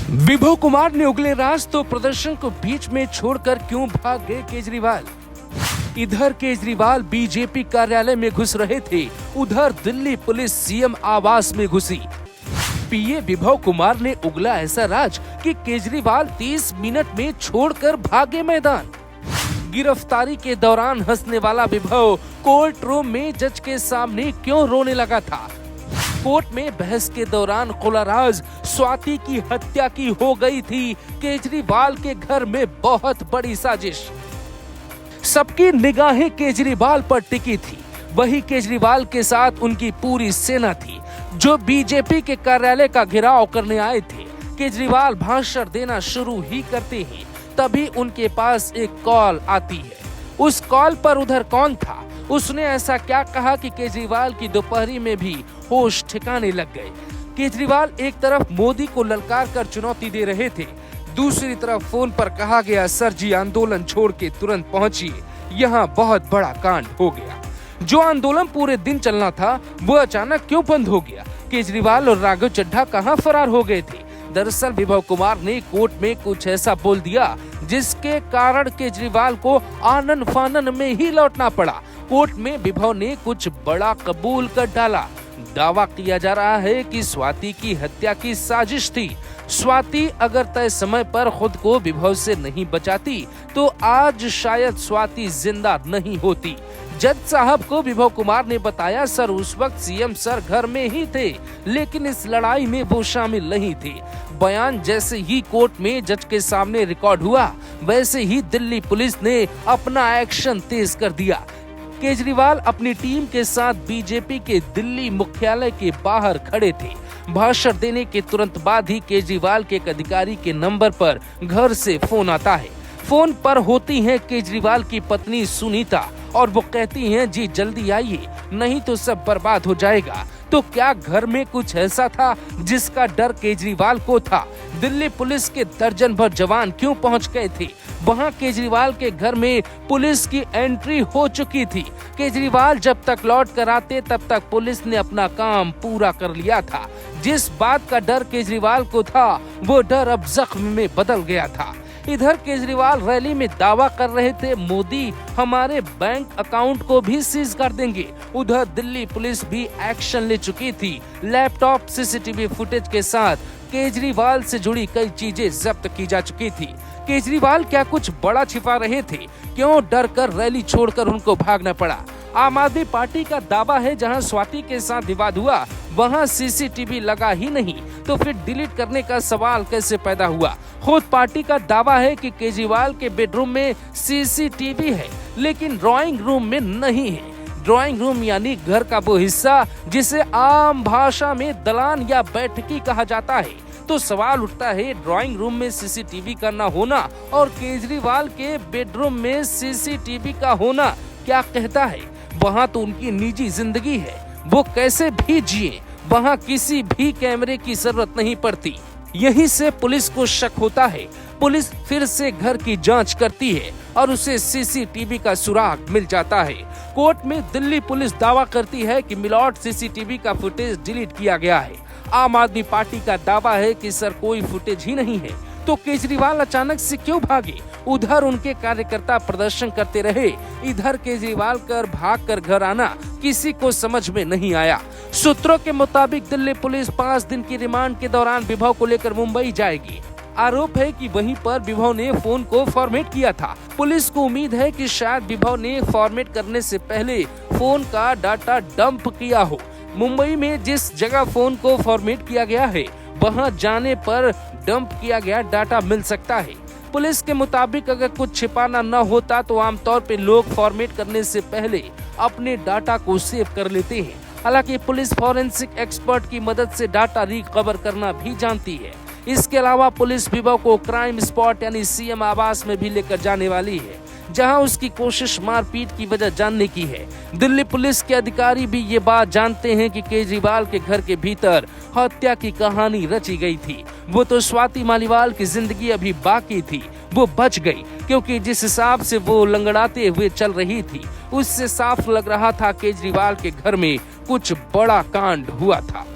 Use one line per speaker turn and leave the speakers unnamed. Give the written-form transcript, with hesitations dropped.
विभव कुमार ने उगले राज तो प्रदर्शन को बीच में छोड़कर क्यों भाग गए केजरीवाल। इधर केजरीवाल बीजेपी कार्यालय में घुस रहे थे, उधर दिल्ली पुलिस सीएम आवास में घुसी। पीए विभव कुमार ने उगला ऐसा राज कि केजरीवाल 30 मिनट में छोड़कर भागे मैदान। गिरफ्तारी के दौरान हंसने वाला विभव कोर्ट रूम में जज के सामने क्यों रोने लगा था। कोर्ट में बहस के दौरान खुला राज, स्वाति की हत्या की हो गई थी केजरीवाल के घर में बहुत बड़ी साजिश। सबकी निगाहें केजरीवाल पर टिकी थी, वही केजरीवाल के साथ उनकी पूरी सेना थी जो बीजेपी के कार्यालय का घेराव करने आए थे। केजरीवाल भाषण देना शुरू ही करते ही तभी उनके पास एक कॉल आती है। उस कॉल पर उधर कौन था, उसने ऐसा क्या कहा कि केजरीवाल की दोपहरी में भी होश ठिकाने लग गए। केजरीवाल एक तरफ मोदी को ललकार कर चुनौती दे रहे थे, दूसरी तरफ फोन पर कहा गया सर जी आंदोलन छोड़ के तुरंत पहुंचिए, यहाँ बहुत बड़ा कांड हो गया। जो आंदोलन पूरे दिन चलना था वो अचानक क्यों बंद हो गया। केजरीवाल और राघव चड्ढा कहाँ फरार हो गए थे। दरअसल विभव कुमार ने कोर्ट में कुछ ऐसा बोल दिया जिसके कारण केजरीवाल को आनन फानन में ही लौटना पड़ा। कोर्ट में विभव ने कुछ बड़ा कबूल कर डाला। दावा किया जा रहा है कि स्वाति की हत्या की साजिश थी। स्वाति अगर तय समय पर खुद को विभव से नहीं बचाती तो आज शायद स्वाति जिंदा नहीं होती। जज साहब को विभव कुमार ने बताया सर उस वक्त सीएम सर घर में ही थे, लेकिन इस लड़ाई में वो शामिल नहीं थे। बयान जैसे ही कोर्ट में जज के सामने रिकॉर्ड हुआ वैसे ही दिल्ली पुलिस ने अपना एक्शन तेज कर दिया। केजरीवाल अपनी टीम के साथ बीजेपी के दिल्ली मुख्यालय के बाहर खड़े थे। भाषण देने के तुरंत बाद ही केजरीवाल के एक अधिकारी के नंबर पर घर से फोन आता है। फोन पर होती हैं केजरीवाल की पत्नी सुनीता और वो कहती हैं जी जल्दी आइए नहीं तो सब बर्बाद हो जाएगा। तो क्या घर में कुछ ऐसा था जिसका डर केजरीवाल को था। दिल्ली पुलिस के दर्जन भर जवान क्यों पहुंच गए थे। वहां केजरीवाल के घर में पुलिस की एंट्री हो चुकी थी। केजरीवाल जब तक लौट कर आते तब तक पुलिस ने अपना काम पूरा कर लिया था। जिस बात का डर केजरीवाल को था वो डर अब जख्म में बदल गया था। इधर केजरीवाल रैली में दावा कर रहे थे मोदी हमारे बैंक अकाउंट को भी सीज कर देंगे। उधर दिल्ली पुलिस भी एक्शन ले चुकी थी। लैपटॉप, सीसीटीवी फुटेज के साथ केजरीवाल से जुड़ी कई चीजें जब्त की जा चुकी थी। केजरीवाल क्या कुछ बड़ा छिपा रहे थे, क्यों डर कर रैली छोड़कर उनको भागना पड़ा। आम आदमी पार्टी का दावा है जहां स्वाति के साथ विवाद हुआ वहां सीसीटीवी लगा ही नहीं, तो फिर डिलीट करने का सवाल कैसे पैदा हुआ। खुद पार्टी का दावा है कि केजरीवाल के बेडरूम में सीसीटीवी है लेकिन ड्राइंग रूम में नहीं है। ड्राइंग रूम यानी घर का वो हिस्सा जिसे आम भाषा में दलान या बैठकी कहा जाता है। तो सवाल उठता है ड्राइंग रूम में सीसीटीवी का न होना और केजरीवाल के बेडरूम में सीसीटीवी का होना क्या कहता है। वहाँ तो उनकी निजी जिंदगी है, वो कैसे भी जिए, वहाँ किसी भी कैमरे की जरूरत नहीं पड़ती। यहीं से पुलिस को शक होता है। पुलिस फिर से घर की जांच करती है और उसे सीसीटीवी का सुराग मिल जाता है। कोर्ट में दिल्ली पुलिस दावा करती है कि मिलॉट सीसीटीवी का फुटेज डिलीट किया गया है। आम आदमी पार्टी का दावा है कि सर कोई फुटेज ही नहीं है। तो केजरीवाल अचानक से क्यों भागे। उधर उनके कार्यकर्ता प्रदर्शन करते रहे, इधर केजरीवाल भाग कर घर आना किसी को समझ में नहीं आया। सूत्रों के मुताबिक दिल्ली पुलिस 5 दिन की रिमांड के दौरान विभव को लेकर मुंबई जाएगी। आरोप है कि वहीं पर विभव ने फोन को फॉर्मेट किया था। पुलिस को उम्मीद है कि शायद विभव ने फॉर्मेट करने से पहले फोन का डाटा डंप किया हो। मुंबई में जिस जगह फोन को फॉर्मेट किया गया है वहां जाने पर डंप किया गया डाटा मिल सकता है। पुलिस के मुताबिक अगर कुछ छिपाना न होता तो आमतौर पे लोग फॉर्मेट करने से पहले अपने डाटा को सेव कर लेते हैं। हालांकि पुलिस फॉरेंसिक एक्सपर्ट की मदद से डाटा रिकवर करना भी जानती है। इसके अलावा पुलिस विभव को क्राइम स्पॉट यानी सीएम आवास में भी लेकर जाने वाली है, जहां उसकी कोशिश मारपीट की वजह जानने की है। दिल्ली पुलिस के अधिकारी भी ये बात जानते हैं कि केजरीवाल के घर के भीतर हत्या की कहानी रची गई थी। वो तो स्वाति मालीवाल की जिंदगी अभी बाकी थी, वो बच गई क्योंकि जिस हिसाब से वो लंगड़ाते हुए चल रही थी उससे साफ लग रहा था केजरीवाल के घर में कुछ बड़ा कांड हुआ था।